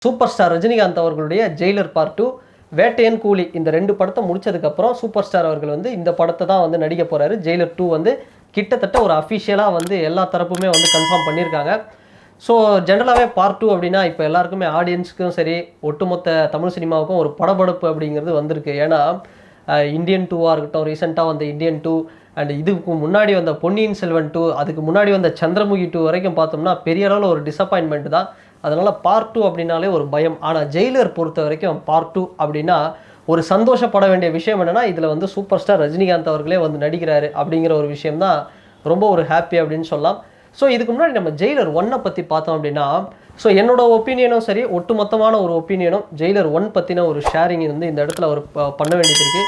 Super star Rajinikanth அவர்களுடைய Jailer part 2, Vettaiyan கூலி இந்த 2 படத்தை முடிச்சதுக்கப்புறம் சூப்பர் ஸ்டார் அவர்கள் வந்து இந்த படத்தை தான் வந்து நடிக்க போகிறாரு. ஜெயிலர் 2 வந்து கிட்டத்தட்ட ஒரு அஃபிஷியலாக வந்து எல்லா தரப்புமே வந்து கன்ஃபார்ம் பண்ணியிருக்காங்க. ஸோ ஜென்ரலாகவே பார்ட் 2 அப்படின்னா இப்போ எல்லாருக்குமே ஆடியன்ஸுக்கும் சரி ஒட்டுமொத்த தமிழ் சினிமாவுக்கும் ஒரு படபடப்பு அப்படிங்கிறது வந்திருக்கு. ஏன்னா இந்தியன் 2வாக இருக்கட்டும், ரீசெண்டாக வந்த இந்தியன் 2 அண்ட் இதுக்கு முன்னாடி வந்த பொன்னியின் செல்வன் 2, அதுக்கு முன்னாடி வந்த சந்திரமுகி 2 வரைக்கும் பார்த்தோம்னா பெரிய அளவில் ஒரு டிசப்பாயின்மெண்ட் தான். அதனால் பார்ட் 2 அப்படின்னாலே ஒரு பயம். ஆனால் ஜெயிலர் பொறுத்த வரைக்கும் பார்ட் 2 அப்படின்னா ஒரு சந்தோஷப்பட வேண்டிய விஷயம் என்னென்னா இதில் வந்து சூப்பர் ஸ்டார் ரஜினிகாந்த் அவர்களே வந்து நடிக்கிறாரு அப்படிங்கிற ஒரு விஷயம் தான் ரொம்ப ஒரு ஹாப்பி அப்படின்னு சொல்லலாம். ஸோ இதுக்கு முன்னாடி நம்ம ஜெயிலர் 1 பற்றி பார்த்தோம் அப்படின்னா, ஸோ என்னோட ஒப்பீனியனும் சரி ஒட்டுமொத்தமான ஒரு ஒப்பீனியனும் ஜெயிலர் 1 பற்றின ஒரு ஷேரிங் வந்து இந்த இடத்துல ஒரு பண்ண வேண்டியது இருக்குது.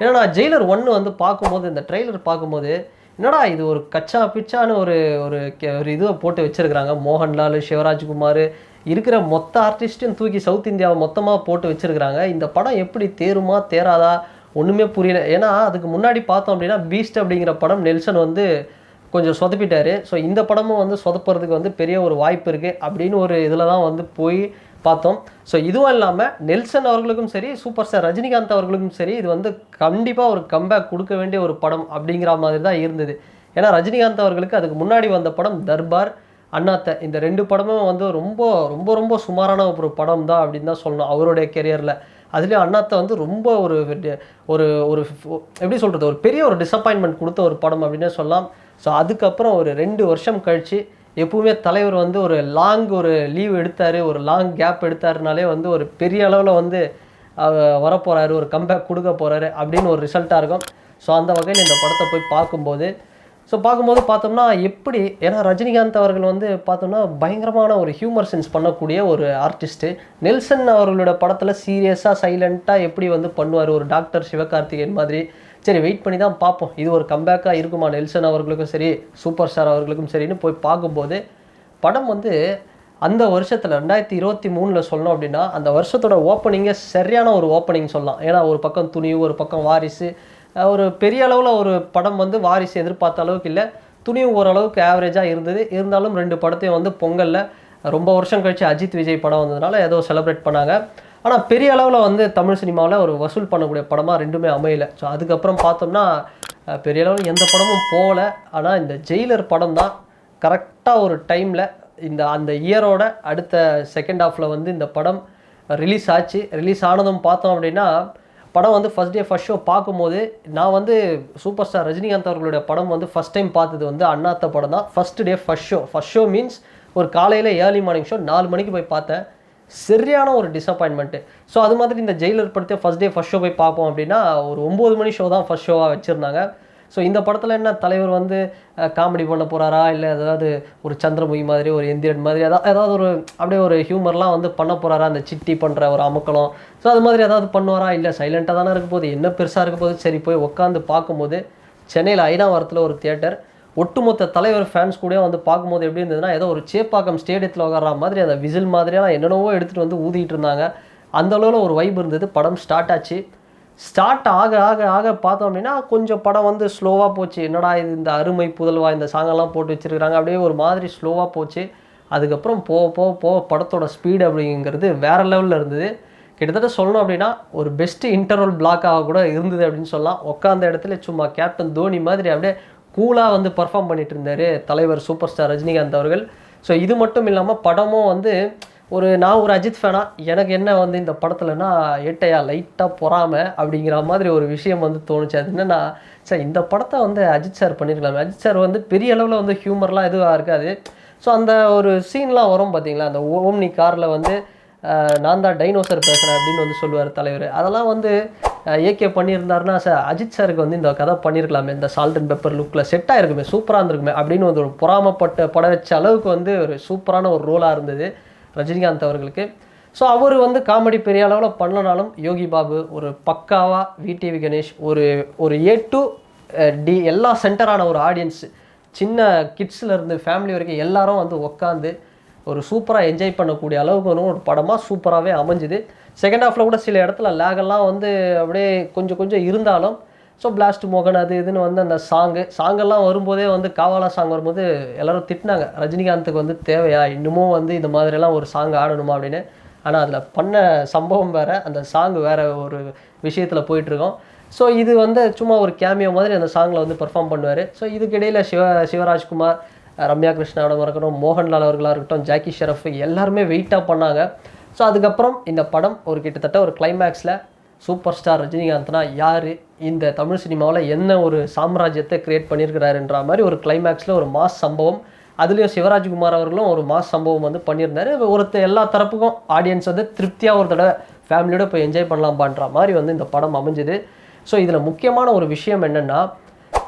ஏன்னா நான் ஜெயிலர் 1 வந்து பார்க்கும்போது இந்த ட்ரெய்லர் பார்க்கும்போது என்னடா இது ஒரு கச்சா பிச்சான்னு ஒரு ஒரு இதுவை போட்டு வச்சுருக்கிறாங்க. மோகன்லால், சிவராஜ்குமார் இருக்கிற மொத்த ஆர்டிஸ்ட்டையும் தூக்கி சவுத் இந்தியாவை மொத்தமாக போட்டு வச்சுருக்கிறாங்க. இந்த படம் எப்படி தேருமா தேராதா ஒன்றுமே புரியல. ஏன்னா அதுக்கு முன்னாடி பார்த்தோம் அப்படின்னா பீஸ்ட் அப்படிங்கிற படம் நெல்சன் வந்து கொஞ்சம் சொதப்பிட்டார். ஸோ இந்த படமும் வந்து சொதப்புறதுக்கு வந்து பெரிய ஒரு வாய்ப்பு இருக்குது அப்படின்னு ஒரு இதில் தான் வந்து போய் பார்த்தோம். ஸோ இதுவும் இல்லாமல் நெல்சன் அவர்களுக்கும் சரி சூப்பர் ஸ்டார் ரஜினிகாந்த் அவர்களுக்கும் சரி இது வந்து கண்டிப்பாக ஒரு கம்பேக் கொடுக்க வேண்டிய ஒரு படம் அப்படிங்கிற மாதிரி தான் இருந்தது. ஏன்னா ரஜினிகாந்த் அவர்களுக்கு அதுக்கு முன்னாடி வந்த படம் தர்பார், அண்ணாத்த இந்த 2 படமும் வந்து ரொம்ப ரொம்ப ரொம்ப சுமாரான ஒரு படம் தான் அப்படின்னு தான் சொல்லணும் அவருடைய கெரியரில். அதுலேயும் அண்ணாத்த வந்து ரொம்ப ஒரு ஒரு ஒரு எப்படி சொல்கிறது ஒரு பெரிய ஒரு டிசப்பாயின்மெண்ட் கொடுத்த ஒரு படம் அப்படின்னே சொல்லலாம். ஸோ அதுக்கப்புறம் ஒரு 2 வருஷம் கழித்து எப்பவுமே தலைவர் வந்து ஒரு ஒரு லீவ் எடுத்தார், ஒரு லாங் கேப் எடுத்தாருனாலே வந்து ஒரு பெரிய அளவில் வந்து வரப்போகிறாரு, ஒரு கம்பேக் கொடுக்க போகிறாரு அப்படின்னு ஒரு ரிசல்ட்டாக இருக்கும். ஸோ அந்த வகையில் இந்த படத்தை போய் பார்க்கும்போது பார்த்தோம்னா எப்படி, ஏன்னா ரஜினிகாந்த் அவர்கள் வந்து பார்த்தோம்னா பயங்கரமான ஒரு ஹியூமர் சென்ஸ் பண்ணக்கூடிய ஒரு ஆர்டிஸ்ட்டு. நெல்சன் அவர்களோட படத்தில் சீரியஸாக சைலண்ட்டாக எப்படி வந்து பண்ணுவார் ஒரு டாக்டர் சிவகார்த்திகேயன் மாதிரி. சரி வெயிட் பண்ணி தான் பார்ப்போம் இது ஒரு கம்பேக்காக இருக்குமா நெல்சன் அவர்களுக்கும் சரி சூப்பர் ஸ்டார் அவர்களுக்கும் சரின்னு போய் பார்க்கும்போது படம் வந்து அந்த வருஷத்தில் 2023 சொல்லணும் அப்படின்னா அந்த வருஷத்தோட ஓப்பனிங்கே சரியான ஒரு ஓப்பனிங் சொல்லலாம். ஏன்னா ஒரு பக்கம் துணிவு, ஒரு பக்கம் வாரிசு, ஒரு பெரிய அளவில் ஒரு படம் வந்து வாரிசு எதிர்பார்த்த அளவுக்கு இல்லை, துணிவு ஓரளவுக்கு ஆவரேஜாக இருந்தது. இருந்தாலும் 2 படத்தையும் வந்து பொங்கலில் ரொம்ப வருஷம் கழித்து அஜித் விஜய் படம் வந்ததுனால ஏதோ செலிப்ரேட் பண்ணாங்க. ஆனால் பெரிய அளவில் வந்து தமிழ் சினிமாவில் ஒரு வசூல் பண்ணக்கூடிய படமாக 2மே அமையலை. ஸோ அதுக்கப்புறம் பார்த்தோம்னா பெரிய அளவில் எந்த படமும் போகலை. ஆனால் இந்த ஜெயிலர் படம் தான் கரெக்டாக ஒரு டைமில் அந்த இயரோட அடுத்த செகண்ட் ஹாஃபில் வந்து இந்த படம் ரிலீஸ் ஆச்சு. ரிலீஸ் ஆனதும் பார்த்தோம் அப்படின்னா படம் வந்து ஃபஸ்ட் டே ஃபஸ்ட் ஷோ பார்க்கும்போது நான் வந்து சூப்பர் ஸ்டார் ரஜினிகாந்த் அவர்களுடைய படம் வந்து ஃபஸ்ட் டைம் பார்த்தது வந்து அண்ணாத்த படம் தான். First day first show means ஒரு காலையில் ஏர்லி மார்னிங் ஷோ 4 மணிக்கு போய் பார்த்தேன். சரியான ஒரு டிசப்பாயின்மெண்ட்டு. ஸோ அது மாதிரி இந்த ஜெயிலர் படத்தை ஃபஸ்ட் டே ஃபஸ்ட் ஷோ போய் பார்ப்போம் அப்படின்னா ஒரு 9 மணி ஷோ தான் ஃபஸ்ட் ஷோவாக வச்சுருந்தாங்க. ஸோ இந்த படத்தில் என்ன தலைவர் வந்து காமெடி பண்ண போகிறாரா, இல்லை ஏதாவது ஒரு சந்திரமுகி மாதிரி ஒரு எந்திரன் மாதிரி ஏதாவது ஒரு அப்படியே ஒரு ஹியூமர்லாம் வந்து பண்ண போகிறாரா, அந்த சிட்டி பண்ணுற ஒரு அமக்கலம், ஸோ அது மாதிரி ஏதாவது பண்ணுவாரா, இல்லை சைலண்ட்டாக தானே இருக்க போது, என்ன பெருசாக இருக்க போது. சரி போய் உட்காந்து பார்க்கும்போது சென்னையில் ஐநாவரத்தில் ஒரு தியேட்டர், ஒட்டுமொத்த தலைவர் ஃபேன்ஸ் கூட வந்து பார்க்கும்போது எப்படி இருந்ததுன்னா ஏதோ ஒரு சேப்பாக்கம் ஸ்டேடியத்தில் உட்கார்ற மாதிரி அந்த விசில் மாதிரியான என்னென்னவோ எடுத்துகிட்டு வந்து ஊதிட்டு இருந்தாங்க. அந்த அளவில் ஒரு வைப் இருந்தது. படம் ஸ்டார்ட் ஆச்சு. ஸ்டார்ட் ஆக ஆக ஆக பார்த்தோம் அப்படின்னா கொஞ்சம் படம் வந்து ஸ்லோவாக போச்சு. என்னடா இது இந்த அருமை புதல்வா இந்த சாங்கெல்லாம் போட்டு வச்சுருக்கிறாங்க, அப்படியே ஒரு மாதிரி ஸ்லோவாக போச்சு. அதுக்கப்புறம் போக படத்தோட ஸ்பீடு அப்படிங்கிறது வேறு லெவலில் இருந்தது. கிட்டத்தட்ட சொல்லணும் அப்படின்னா ஒரு பெஸ்ட்டு இன்டர்வல் பிளாக்காக கூட இருந்தது அப்படின்னு சொல்லலாம். உட்காந்த இடத்துல சும்மா கேப்டன் தோனி மாதிரி அப்படியே கூலாக வந்து பர்ஃபார்ம் பண்ணிட்டு இருந்தார் தலைவர் சூப்பர் ஸ்டார் ரஜினிகாந்த் அவர்கள். ஸோ இது மட்டும் இல்லாமல் படமும் வந்து நான் ஒரு அஜித் ஃபேனாக எனக்கு என்ன வந்து இந்த படத்துலனா ஏட்டையா லைட்டாக பொறாமல் அப்படிங்கிற மாதிரி ஒரு விஷயம் வந்து தோணுச்சு. அது என்னென்னா சார் இந்த படத்தை வந்து அஜித் சார் பண்ணியிருக்கலாமே. அஜித் சார் வந்து பெரிய அளவில் வந்து ஹியூமர்லாம் எதுவாக இருக்காது. ஸோ அந்த ஒரு சீன்லாம் வரும் பார்த்தீங்களா, அந்த ஓம்னி காரில் வந்து நான் தான் டைனோசர் பேசுகிறேன் அப்படின்னு வந்து சொல்லுவார் தலைவர். அதெல்லாம் வந்து ஏகே பண்ணியிருந்தாருன்னா சார் அஜித் சாருக்கு வந்து இந்த கதை பண்ணியிருக்கலாமே, இந்த சால்ட் அண்ட் பெப்பர் லுக்கில் செட் ஆகிருக்குமே, சூப்பராக இருந்திருக்குமே அப்படின்னு வந்து ஒரு பொறாமப்பட்ட படம் வச்ச அளவுக்கு வந்து ஒரு சூப்பரான ஒரு ரோலாக இருந்தது ரஜினிகாந்த் அவர்களுக்கு. ஸோ அவர் வந்து காமெடி பெரிய அளவில் பண்ணலனாலும் யோகி பாபு ஒரு பக்காவாக, விடிவி கணேஷ் ஒரு A to D எல்லா சென்டரான ஒரு ஆடியன்ஸ், சின்ன கிட்ஸ்லேருந்து ஃபேமிலி வரைக்கும் எல்லாரும் வந்து உட்காந்து ஒரு சூப்பராக என்ஜாய் பண்ணக்கூடிய அளவுக்கு ஒரு படமாக சூப்பராகவே அமைஞ்சுது. செகண்ட் ஹாஃபில் கூட சில இடத்துல லேகெல்லாம் வந்து அப்படியே கொஞ்சம் இருந்தாலும் ஸோ பிளாஸ்ட் மோகன் அது இதுன்னு வந்து அந்த சாங்கெல்லாம் வரும்போதே வந்து காவாலா சாங் வரும்போது எல்லோரும் திட்டினாங்க, ரஜினிகாந்துக்கு வந்து தேவையா இன்னமும் வந்து இந்த மாதிரிலாம் ஒரு சாங் ஆடணுமா அப்படின்னு. ஆனால் அதில் பண்ண சம்பவம் வேறு, அந்த சாங் வேறு ஒரு விஷயத்தில் போயிட்டுருக்கோம். ஸோ இது வந்து சும்மா ஒரு கேமியோ மாதிரி அந்த சாங்கில் வந்து பெர்ஃபார்ம் பண்ணுவார். ஸோ இதுக்கிடையில் சிவராஜ்குமார், ரம்யா கிருஷ்ணாவோட இருக்கட்டும், மோகன்லால் அவர்களாக இருக்கட்டும், ஜாக்கி ஷெரஃப் எல்லாருமே வெயிட்டாக பண்ணாங்க. ஸோ அதுக்கப்புறம் இந்த படம் ஒரு கிட்டத்தட்ட ஒரு கிளைமேக்ஸில் சூப்பர் ஸ்டார் ரஜினிகாந்த்னா யார், இந்த தமிழ் சினிமாவில் என்ன ஒரு சாம்ராஜ்யத்தை கிரியேட் பண்ணியிருக்கிறாருன்ற மாதிரி ஒரு கிளைமேக்ஸில் ஒரு மாஸ் சம்பவம். அதுலேயும் சிவராஜ்குமார் அவர்களும் ஒரு மாஸ் சம்பவம் வந்து பண்ணியிருந்தார். எல்லா தரப்புக்கும் ஆடியன்ஸ் வந்து திருப்தியாக ஒரு தடவை ஃபேமிலியோட போய் என்ஜாய் பண்ணலாம்பான்ற மாதிரி வந்து இந்த படம் அமைஞ்சுது. ஸோ இதில் முக்கியமான ஒரு விஷயம் என்னென்னா,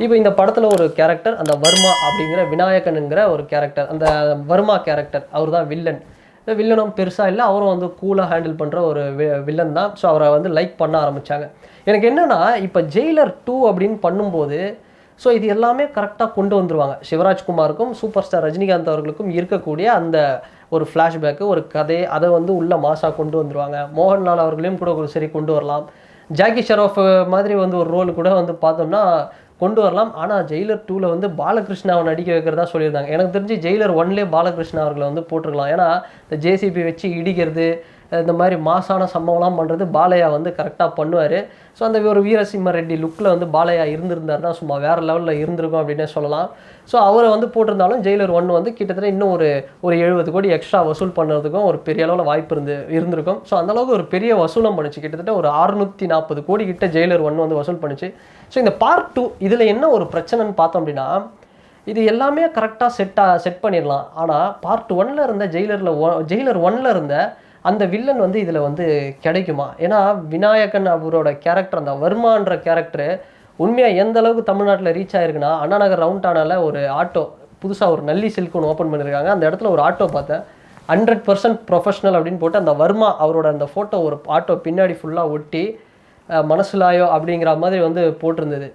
இப்போ இந்த படத்தில் ஒரு கேரக்டர், அந்த வர்மா அப்படிங்கிற விநாயகனுங்கிற ஒரு கேரக்டர், அந்த வர்மா கேரக்டர் அவர் தான் வில்லன். இந்த வில்லனும் பெருசாக இல்லை, அவரும் வந்து கூலாக ஹேண்டில் பண்ணுற ஒரு வில்லன் தான். ஸோ அவரை வந்து லைக் பண்ண ஆரம்பித்தாங்க. எனக்கு என்னென்னா, இப்போ ஜெயிலர் 2 அப்படின்னு பண்ணும்போது ஸோ இது எல்லாமே கரெக்டாக கொண்டு வந்துருவாங்க. சிவராஜ்குமாருக்கும் சூப்பர் ஸ்டார் ரஜினிகாந்த் அவர்களுக்கும் இருக்கக்கூடிய அந்த ஒரு ஃப்ளாஷ்பேக்கு, ஒரு கதை, அதை வந்து உள்ள மாசாக கொண்டு வந்துருவாங்க. மோகன்லால் அவர்களையும் கூட ஒரு சரி கொண்டு வரலாம். ஜாக்கி ஷெராஃப் மாதிரி வந்து ஒரு ரோல் கூட வந்து பார்த்தோம்னா கொண்டு வரலாம். ஆனால் ஜெயிலர் 2ல் வந்து பாலகிருஷ்ணாவை நடிக்க வைக்கிறதா சொல்லியிருந்தாங்க. எனக்கு தெரிஞ்சு ஜெயிலர் 1லேயே பாலகிருஷ்ணா அவர்களை வந்து போட்டிருக்கலாம். ஏன்னா இந்த ஜேசிபி வச்சு இடிக்கிறது, இந்த மாதிரி மாசான சம்பவம்லாம் பண்ணுறது பாலையா வந்து கரெக்டாக பண்ணுவார். ஸோ அந்த ஒரு வீரசிம்ம ரெட்டி லுக்கில் வந்து பாலையா இருந்திருந்தாருன்னா சும்மா வேறு லெவலில் இருந்திருக்கும் அப்படின்னே சொல்லலாம். ஸோ அவரை வந்து போட்டிருந்தாலும் ஜெயிலர் 1 வந்து கிட்டத்தட்ட இன்னும் ஒரு 70 கோடி எக்ஸ்ட்ரா வசூல் பண்ணுறதுக்கும் ஒரு பெரிய அளவில் வாய்ப்பு இருந்திருக்கும். ஸோ அந்தளவுக்கு ஒரு பெரிய வசூலம் பண்ணிச்சு. கிட்டத்தட்ட ஒரு 640 கோடி கிட்ட ஜெயிலர் 1 வந்து வசூல் பண்ணிச்சு. ஸோ இந்த பார்ட் 2 இதில் என்ன ஒரு பிரச்சனைன்னு பார்த்தோம் அப்படின்னா, இது எல்லாமே கரெக்டாக செட் பண்ணிடலாம். ஆனால் பார்ட் 1ல் இருந்த ஜெயிலர் 1ல் இருந்த அந்த வில்லன் வந்து இதில் வந்து கிடைக்குமா? ஏன்னா விநாயகன் அவரோட கேரக்டர், அந்த வர்மான்ற கேரக்டரு உண்மையாக எந்த அளவுக்கு தமிழ்நாட்டில் ரீச் ஆகிருக்குன்னா, அண்ணா நகர் ரவுண்டானால ஒரு ஆட்டோ புதுசாக ஒரு நல்லி சில்க் ஒன்று ஓப்பன் பண்ணியிருக்காங்க. அந்த இடத்துல ஒரு ஆட்டோ பார்த்தேன், 100% ப்ரொஃபஷனல் அப்படின்னு போட்டு அந்த வர்மா அவரோட அந்த ஃபோட்டோ ஒரு ஆட்டோ பின்னாடி ஃபுல்லாக ஒட்டி மனசுலாயோ அப்படிங்கிற மாதிரி வந்து போட்டிருந்தது.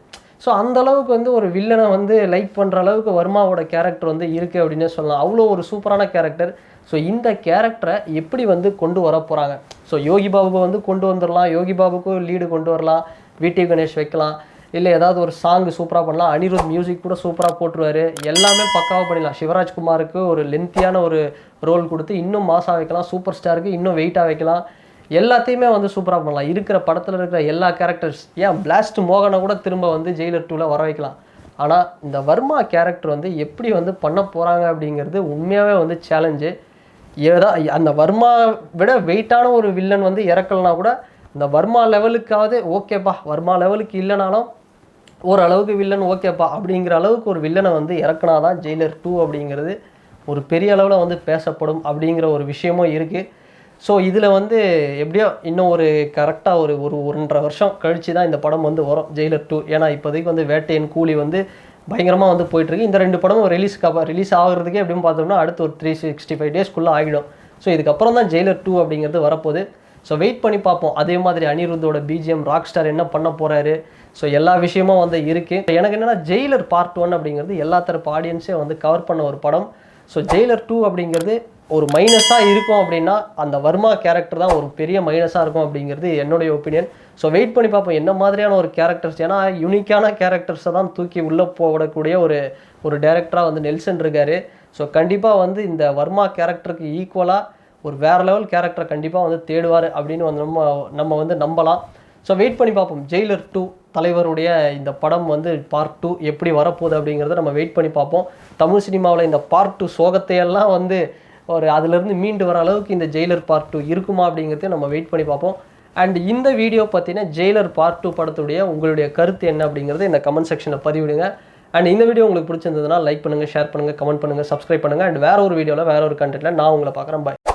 ஸோ அந்தளவுக்கு வந்து ஒரு வில்லனை வந்து லைக் பண்ணுற அளவுக்கு வர்மாவோட கேரக்டர் வந்து இருக்குது அப்படின்னே சொல்லலாம். அவ்வளோ ஒரு சூப்பரான கேரக்டர். ஸோ இந்த கேரக்டரை எப்படி வந்து கொண்டு வர போகிறாங்க? ஸோ யோகி பாபுக்கு வந்து கொண்டு வந்துடலாம், யோகி பாபுக்கும் லீடு கொண்டு வரலாம், விடி கணேஷ் வைக்கலாம், இல்லை ஏதாவது ஒரு சாங்கு சூப்பராக பண்ணலாம், அனிருத் மியூசிக் கூட சூப்பராக போட்டுருவார், எல்லாமே பக்காவாக பண்ணிடலாம். சிவராஜ்குமாருக்கு ஒரு லென்த்தியான ஒரு ரோல் கொடுத்து இன்னும் மாசாக வைக்கலாம், சூப்பர் ஸ்டாருக்கு இன்னும் வெயிட்டாக வைக்கலாம், எல்லாத்தையுமே வந்து சூப்பராக பண்ணலாம். இருக்கிற படத்தில் இருக்கிற எல்லா கேரக்டர்ஸ், ஏன் பிளாஸ்ட் மோகனை கூட திரும்ப வந்து ஜெயிலர் 2ல் வர வைக்கலாம். ஆனால் இந்த வர்மா கேரக்டர் வந்து எப்படி வந்து பண்ண போகிறாங்க அப்படிங்கிறது உண்மையாகவே வந்து சேலஞ்சு. அந்த வர்மா விட வெயிட்டான ஒரு வில்லன் வந்து இறக்கலனா கூட இந்த வர்மா லெவலுக்காவது ஓகேப்பா, வர்மா லெவலுக்கு இல்லைனாலும் ஓரளவுக்கு வில்லன் ஓகேப்பா அப்படிங்கிற அளவுக்கு ஒரு வில்லனை வந்து இறக்குனாதான் ஜெயிலர் 2 அப்படிங்கிறது ஒரு பெரிய அளவில் வந்து பேசப்படும் அப்படிங்கிற ஒரு விஷயமும் இருக்குது. ஸோ இதில் வந்து எப்படியோ இன்னும் ஒரு கரெக்டாக ஒரு 1.5 வருஷம் கழித்து தான் இந்த படம் வந்து வரும், ஜெயிலர் 2. ஏன்னா இப்போதைக்கு வந்து வேட்டையன் கூலி வந்து பயங்கரமாக வந்து போயிட்டுருக்கு. இந்த 2 படமும் ரிலீஸ் ஆகுறதுக்கே எப்படின்னு பார்த்தோம்னா அடுத்து ஒரு 365 டேஸ்க்குள்ளே ஆகிடும். ஸோ இதுக்கப்புறம் தான் ஜெயிலர் 2 அப்படிங்கிறது வரப்போகுது. ஸோ வெயிட் பண்ணி பார்ப்போம். அதே மாதிரி அனிருத்தோட பிஜிஎம், ராக் ஸ்டார் என்ன பண்ண போகிறாரு, ஸோ எல்லா விஷயமும் வந்து இருக்குது. எனக்கு என்னென்னா ஜெயிலர் பார்ட் 1 அப்படிங்கிறது எல்லா தரப்பு ஆடியன்ஸே வந்து கவர் பண்ண ஒரு படம். ஸோ ஜெயிலர் 2 அப்படிங்கிறது ஒரு மைனஸாக இருக்கும் அப்படின்னா அந்த வர்மா கேரக்டர் தான் ஒரு பெரிய மைனஸாக இருக்கும் அப்படிங்கிறது என்னுடைய ஒப்பீனியன். ஸோ வெயிட் பண்ணி பார்ப்போம் என்ன மாதிரியான ஒரு கேரக்டர்ஸ். ஏன்னா யூனிக்கான கேரக்டர்ஸை தான் தூக்கி உள்ளே போடக்கூடிய ஒரு டைரக்டராக வந்து நெல்சன் இருக்கார். ஸோ கண்டிப்பாக வந்து இந்த வர்மா கேரக்டருக்கு ஈக்குவலாக ஒரு வேறு லெவல் கேரக்டரை கண்டிப்பாக வந்து தேடுவார் அப்படின்னு வந்து நம்ம வந்து நம்பலாம். ஸோ வெயிட் பண்ணி பார்ப்போம். ஜெயிலர் 2 தலைவருடைய இந்த படம் வந்து பார்ட் 2 எப்படி வரப்போகுது அப்படிங்கிறத நம்ம வெயிட் பண்ணி பார்ப்போம். தமிழ் சினிமாவில் இந்த பார்ட் 2 சோகத்தையெல்லாம் வந்து அதிலிருந்து மீண்டு வர அளவுக்கு இந்த ஜெயிலர் பார்ட் 2 இருக்குமா அப்படிங்கிறத நம்ம வெயிட் பண்ணி பார்ப்போம். அண்ட் இந்த வீடியோ பார்த்தீங்கன்னா ஜெயிலர் பார்ட் 2 படத்துடைய உங்களுடைய கருத்து என்ன அப்படிங்கிறது இந்த கமெண்ட் செக்ஷனில் பதிவிடுங்க. அண்ட் இந்த வீடியோ உங்களுக்கு பிடிச்சிருந்ததுன்னா லைக் பண்ணுங்கள், ஷேர் பண்ணுங்கள், கமெண்ட் பண்ணுங்கள், சப்ஸ்கிரைப் பண்ணுங்கள். அண்ட் வேற ஒரு வீடியோவில் வேற ஒரு கண்டென்ட்டில் நான் உங்களை பார்க்குறேன். பாய்.